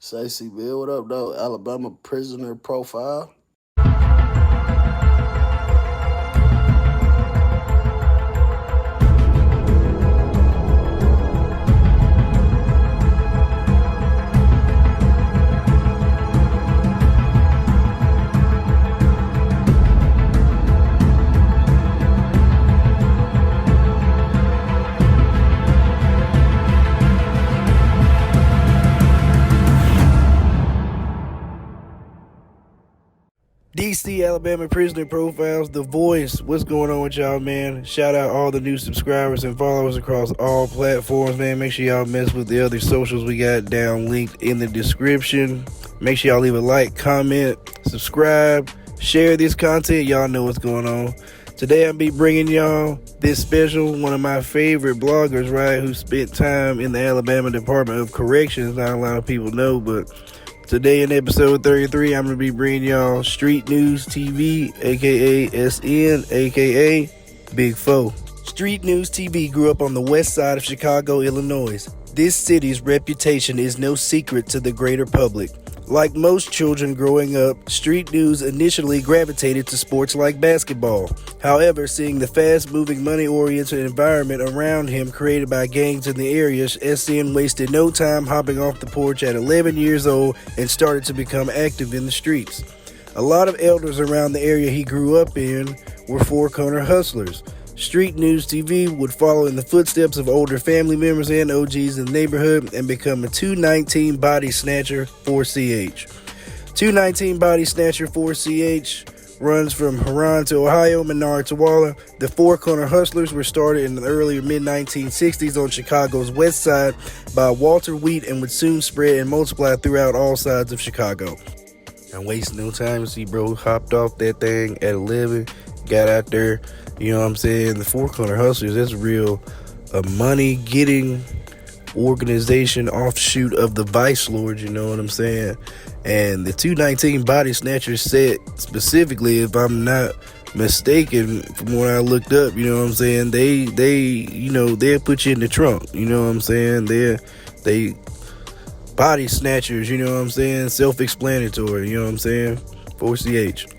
Stacey Bill, what up, though? Alabama prisoner profile. DC Alabama Prisoner Profiles, The Voice. What's going on with y'all, man? Shout out all the new subscribers and followers across all platforms, man. Make sure y'all mess with the other socials we got down linked in the description. Make sure y'all leave a like, comment, subscribe, share this content. Y'all know what's going on. Today I'll be bringing y'all this special, one of my favorite bloggers, right, who spent time in the Alabama Department of Corrections. Not a lot of people know, but today in episode 33, I'm going to be bringing y'all Street News TV, aka SN, aka Big Foe. Street News TV grew up on the west side of Chicago, Illinois. This city's reputation is no secret to the greater public. Like most children growing up, Street News initially gravitated to sports like basketball. However, seeing the fast-moving, money-oriented environment around him created by gangs in the area, SN wasted no time hopping off the porch at 11 years old and started to become active in the streets. A lot of elders around the area he grew up in were four-corner hustlers. Street News TV would follow in the footsteps of older family members and OGs in the neighborhood and become a 219 body snatcher 4CH. 219 body snatcher 4CH runs from Huron to Ohio, Menard to Waller. The Four Corner Hustlers were started in the early mid-1960s on Chicago's west side by Walter Wheat and would soon spread and multiply throughout all sides of Chicago. I'm wasting no time. See, bro, hopped off that thing at 11, got out there. You know what I'm saying? The Four Corner Hustlers, that's real money-getting organization offshoot of the Vice Lords, you know what I'm saying? And the 219 Body Snatchers set specifically, if I'm not mistaken, from what I looked up, you know what I'm saying? They'll put you in the trunk, you know what I'm saying? They body snatchers, you know what I'm saying? Self-explanatory, you know what I'm saying? 4CH.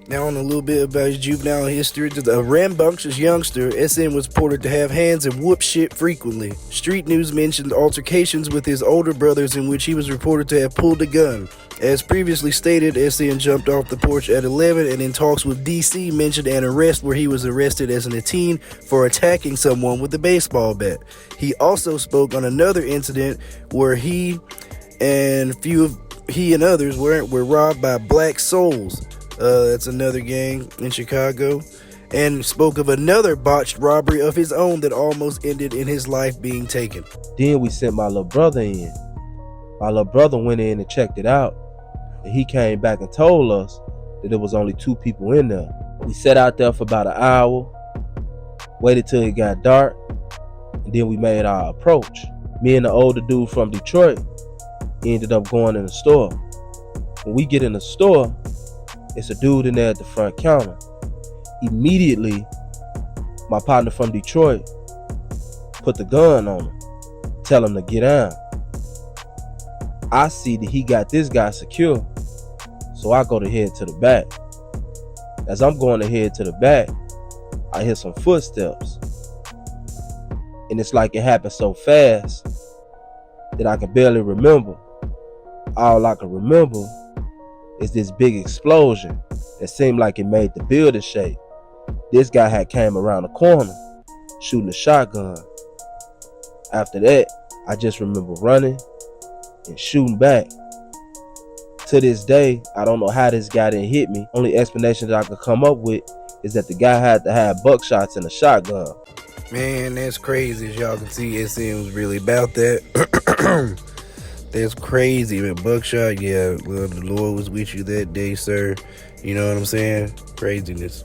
Now on a little bit about his juvenile history. A rambunctious youngster, SN was reported to have hands and whoop shit frequently. Street News mentioned altercations with his older brothers in which he was reported to have pulled a gun. As previously stated, SN jumped off the porch at 11 and in talks with DC mentioned an arrest where he was arrested as a teen for attacking someone with a baseball bat. He also spoke on another incident where he and others were robbed by Black Souls. That's another gang in Chicago, and spoke of another botched robbery of his own that almost ended in his life being taken. Then we sent my little brother in. My little brother went in and checked it out, and he came back and told us that there was only 2 people in there. We sat out there for about an hour, waited till it got dark, and then we made our approach. Me and the older dude from Detroit ended up going in the store. When we get in the store, it's a dude in there at the front counter. Immediately, my partner from Detroit put the gun on him, tell him to get down. I see that he got this guy secure, so I go to head to the back. As I'm going to head to the back, I hear some footsteps. And it's like it happened so fast that I can barely remember. All I can remember is this big explosion that seemed like it made the building shake. This guy had came around the corner shooting a shotgun. After that, I just remember running and shooting back. To this day, I don't know how this guy didn't hit me. Only explanation that I could come up with is that the guy had to have buckshots and a shotgun. Man, that's crazy. As y'all can see, SN was really about that. That's crazy, man. Buckshot, yeah. Well, the Lord was with you that day, sir. You know what I'm saying? Craziness.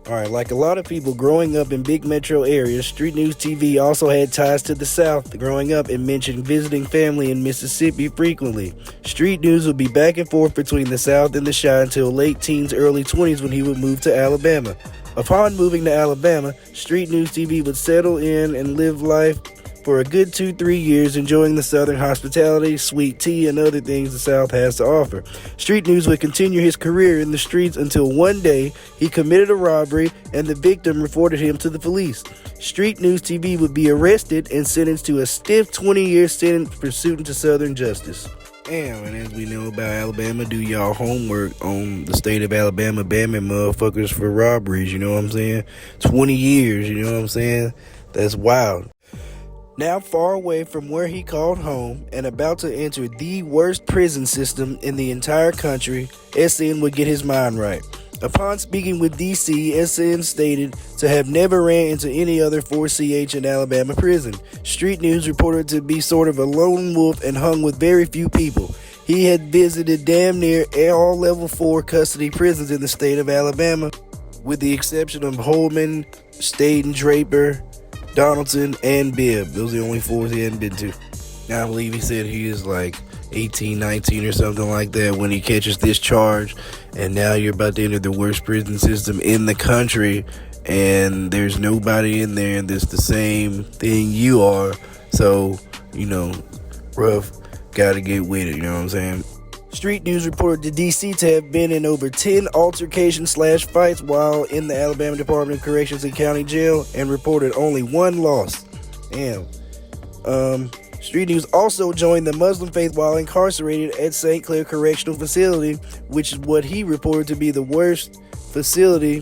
Alright, like a lot of people growing up in big metro areas, Street News TV also had ties to the South growing up and mentioned visiting family in Mississippi frequently. Street News would be back and forth between the South and the Chi until late teens, early 20s when he would move to Alabama. Upon moving to Alabama, Street News TV would settle in and live life for a good 2-3 years, enjoying the Southern hospitality, sweet tea, and other things the South has to offer. Street News would continue his career in the streets until one day he committed a robbery and the victim reported him to the police. Street News TV would be arrested and sentenced to a stiff 20-year sentence pursuant to Southern justice. Damn, and as we know about Alabama, do y'all homework on the state of Alabama banning motherfuckers for robberies, you know what I'm saying? 20 years, you know what I'm saying? That's wild. Now far away from where he called home and about to enter the worst prison system in the entire country, SN would get his mind right. Upon speaking with DC, SN stated to have never ran into any other 4CH in Alabama prison. Street News reported to be sort of a lone wolf and hung with very few people. He had visited damn near all level 4 custody prisons in the state of Alabama, with the exception of Holman, Staten, Draper, Donaldson, and Bibb. Those are the only 4s he hadn't been to. Now, I believe he said he is like 18, 19 or something like that when he catches this charge. And now you're about to enter the worst prison system in the country, and there's nobody in there that's the same thing you are. So, you know, rough, gotta get with it, you know what I'm saying? Street News reported the DC to have been in over 10 altercations/fights while in the Alabama Department of Corrections and County Jail, and reported only 1 loss. Damn. Street News also joined the Muslim faith while incarcerated at St. Clair Correctional Facility, which is what he reported to be the worst facility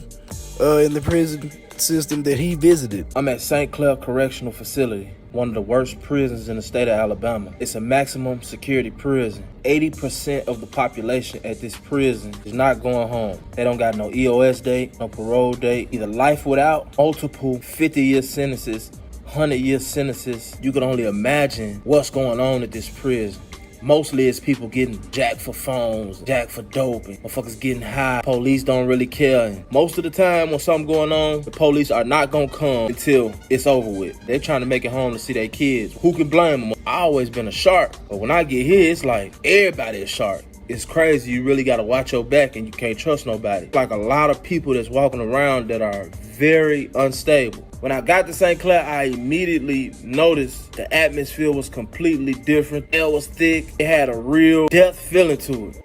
in the prison system that he visited. I'm at St. Clair Correctional Facility, one of the worst prisons in the state of Alabama. It's a maximum security prison. 80% of the population at this prison is not going home. They don't got no EOS date, no parole date, either life without, multiple 50-year sentences, 100-year sentences. You can only imagine what's going on at this prison. Mostly it's people getting jacked for phones, jacked for dope, and motherfuckers getting high. Police don't really care. And most of the time when something going on, the police are not gonna come until it's over with. They're trying to make it home to see their kids. Who can blame them? I always been a shark, but when I get here, it's like everybody is shark. It's crazy. You really gotta watch your back and you can't trust nobody. Like a lot of people that's walking around that are very unstable. When I got to St. Clair, I immediately noticed the atmosphere was completely different. The air was thick. It had a real death feeling to it.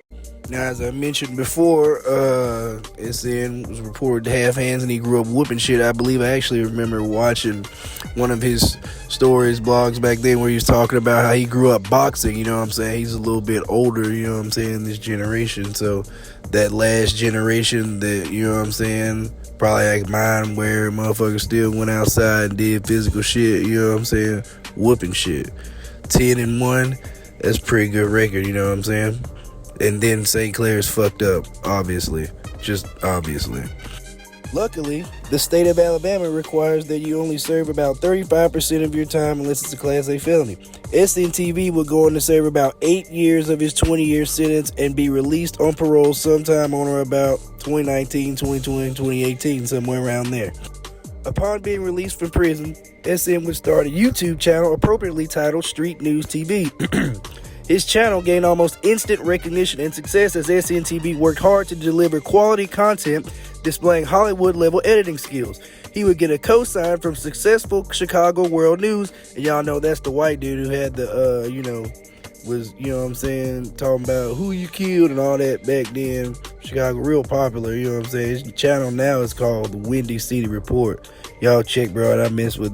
Now, as I mentioned before, SN was reported to have hands and he grew up whooping shit. I believe I actually remember watching one of his stories, blogs back then, where he was talking about how he grew up boxing, you know what I'm saying? He's a little bit older, you know what I'm saying, this generation. So that last generation that, you know what I'm saying, probably like mine, where motherfuckers still went outside and did physical shit, you know what I'm saying, whooping shit. 10-1, that's a pretty good record, you know what I'm saying? And then St. Clair's fucked up, obviously. Just obviously. Luckily, the state of Alabama requires that you only serve about 35% of your time unless it's a Class A felony. SNTV will go on to serve about 8 years of his 20-year sentence and be released on parole sometime on or about 2019, 2020, 2018, somewhere around there. Upon being released from prison, SN would start a YouTube channel appropriately titled Street News TV. His channel gained almost instant recognition and success as SNTV worked hard to deliver quality content displaying Hollywood-level editing skills. He would get a cosign from successful Chicago World News, and y'all know that's the white dude who had the, was, you know what I'm saying, talking about who you killed and all that back then. Chicago, real popular, you know what I'm saying. His channel now is called the Windy City Report. Y'all check, bro, I miss with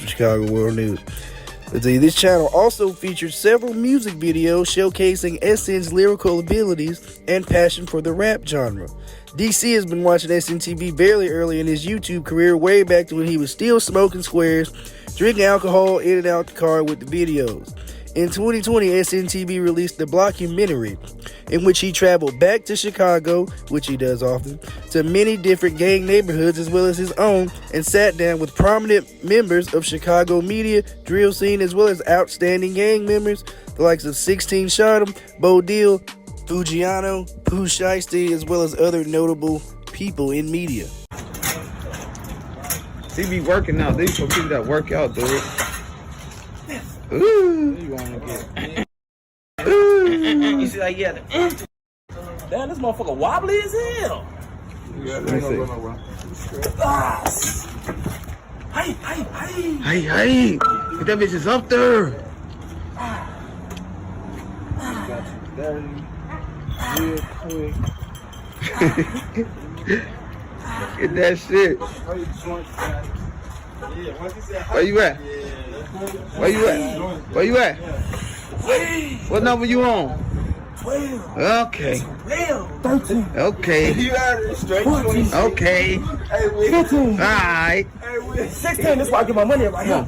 Chicago World News. This channel also featured several music videos showcasing SN's lyrical abilities and passion for the rap genre. DC has been watching SNTV very early in his YouTube career, way back to when he was still smoking squares, drinking alcohol in and out the car with the videos. In 2020, SNTV released the Blockumentary, in which he traveled back to Chicago, which he does often, to many different gang neighborhoods as well as his own, and sat down with prominent members of Chicago media, drill scene, as well as outstanding gang members, the likes of 16 Shot'em, Bo Deal, Fujiano, Pooh Shiesty, as well as other notable people in media. He be working out. These for people that work out, dude. Ooh. You wanna get? Ooh. You see, like, yeah. Damn, this motherfucker wobbly as hell. Let me see. Hey, get that bitch is up there. Get that shit. Where you at? Where you at? Where you at? What number you on? 12. Okay. 13. Okay. You heard it. Straight 14. Okay. 15. Alright. 16. That's why I get my money right here.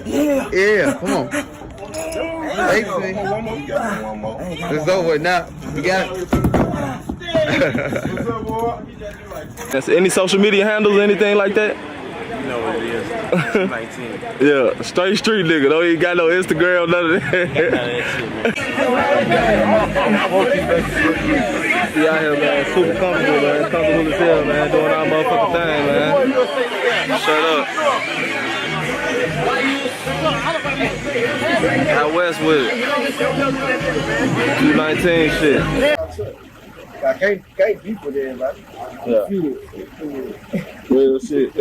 Yeah. Yeah, come on. Hey, One more. it's over now. You got it. That's any social media handles, anything like that? You know what it is. 19. Yeah, straight street nigga. Don't even got no Instagram, none of that. We out here, man. Super comfortable, man. Comfortable as hell, man. Doing our motherfucking thing, man. Shut up. Out west with it. 219 shit. I can't beef with everybody. Yeah. Real shit.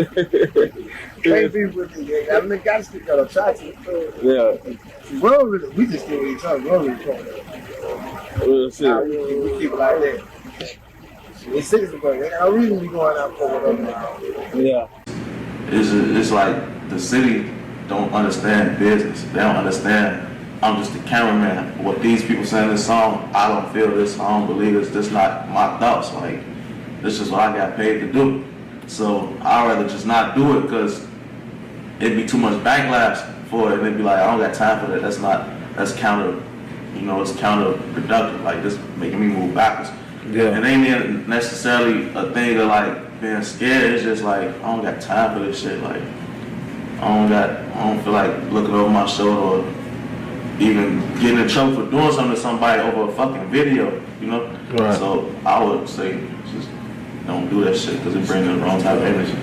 Can't beef with them. I mean, gotta stick out a shot. Yeah. We just do each other. We don't really talk. Real shit. We keep it like that. It's citizen, but ain't no reason we going out for whatever. Yeah. It's like the city don't understand business. They don't understand. I'm just the cameraman. What these people say in this song, I don't feel this. I don't believe this. This not my thoughts. Like, this is what I got paid to do. So I'd rather just not do it because it'd be too much backlash for it. And it'd be like, I don't got time for that. That's counter, it's counterproductive. Like, this making me move backwards. Yeah. It ain't even necessarily a thing of like being scared. It's just like, I don't got time for this shit. Like, I don't feel like looking over my shoulder or even getting in trouble for doing something to somebody over a fucking video, Right. So I would say just don't do that shit because it brings the wrong type of energy.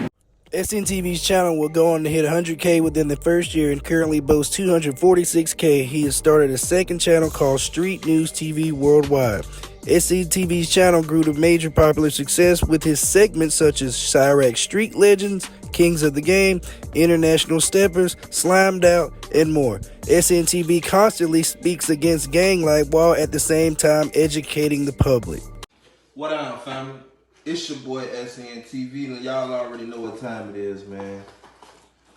SNTV's channel will go on to hit 100K within the first year and currently boasts 246K. He has started a second channel called Street News TV Worldwide. SCTV's channel grew to major popular success with his segments such as Chirac Street Legends, Kings of the Game, International Steppers, Slimed Out, and more. SNTV constantly speaks against gang life while at the same time educating the public. What up, family? It's your boy SNTV, and y'all already know what time it is, man.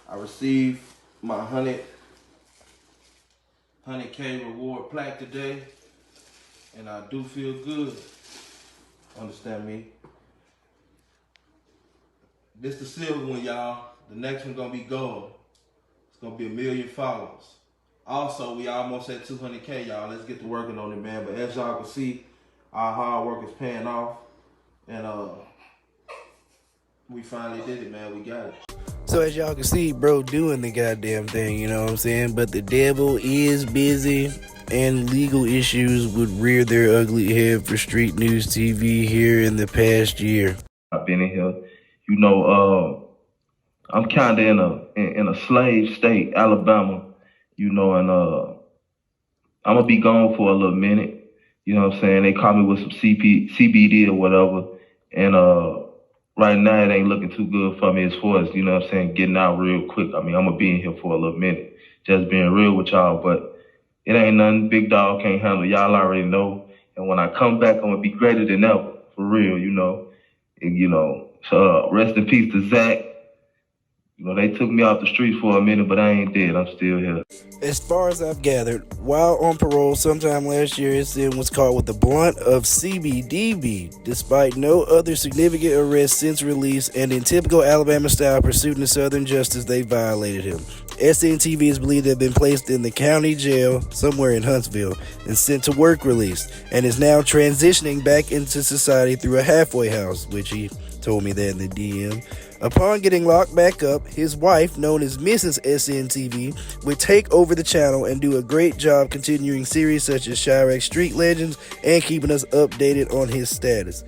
I received my 100K reward plaque today, and I do feel good. Understand me? This the silver one, y'all. The next one gonna be gold. It's gonna be 1 million followers. Also, we almost at 200K, y'all. Let's get to working on it, man. But as y'all can see, our hard work is paying off. And we finally did it, man. We got it. So as y'all can see, bro doing the goddamn thing, you know what I'm saying? But the devil is busy, and legal issues would rear their ugly head for Street News TV here in the past year. I've been in here, I'm kind of in a slave state, Alabama, and I'm gonna be gone for a little minute. You know what I'm saying? They caught me with some CBD or whatever, and right now it ain't looking too good for me as far as, getting out real quick. I mean, I'm gonna be in here for a little minute, just being real with y'all, but it ain't nothing big dog can't handle. Y'all already know. And when I come back, I'm gonna be greater than ever, for real, So rest in peace to Zach. They took me off the streets for a minute, but I ain't dead. I'm still here. As far as I've gathered, while on parole sometime last year, SN was caught with the blunt of CBDB, despite no other significant arrests since release, and in typical Alabama style pursuit of Southern justice, they violated him. SNTV is believed to have been placed in the county jail somewhere in Huntsville and sent to work release, and is now transitioning back into society through a halfway house, which he told me that in the DM. Upon getting locked back up, his wife, known as Mrs. SNTV, would take over the channel and do a great job continuing series such as Chirac Street Legends and keeping us updated on his status.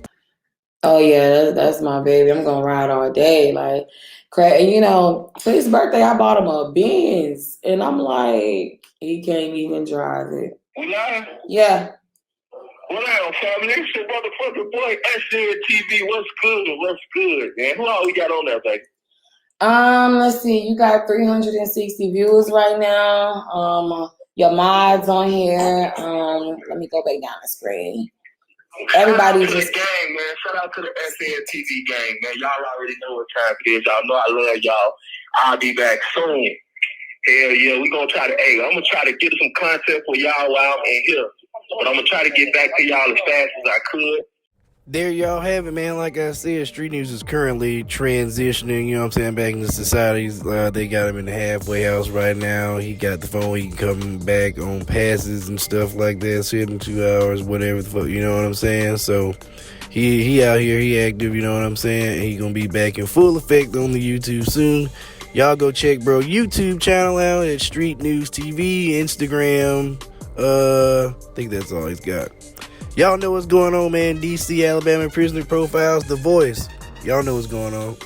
Oh yeah, that's my baby. I'm gonna ride all day. Like, for his birthday, I bought him a Benz, and I'm like, he can't even drive it. Yeah. What up, family? It's your motherfucking boy, SNTV. What's good? What's good, man? Who all we got on there, baby? Let's see. You got 360 views right now. Your mods on here. Let me go back down the screen. Everybody just gang, man. Shout out to the SNTV gang, man. Y'all already know what time it is. Y'all know I love y'all. I'll be back soon. Hell yeah, we gonna try to. Hey, I'm gonna try to get some content for y'all while I'm in here. But I'm gonna try to get back to y'all as fast as I could. There y'all have it, man. Like I said, Street News is currently transitioning, you know what I'm saying, back into societies. They got him in the halfway house right now. He got the phone. He can come back on passes and stuff like that. So in 2 hours, whatever the fuck, you know what I'm saying? So he out here, he active, you know what I'm saying? And he gonna be back in full effect on the YouTube soon. Y'all go check bro YouTube channel out at Street News TV, Instagram. I think that's all he's got. Y'all know what's going on, man. DC, Alabama Prisoner Profiles, The Voice. Y'all know what's going on.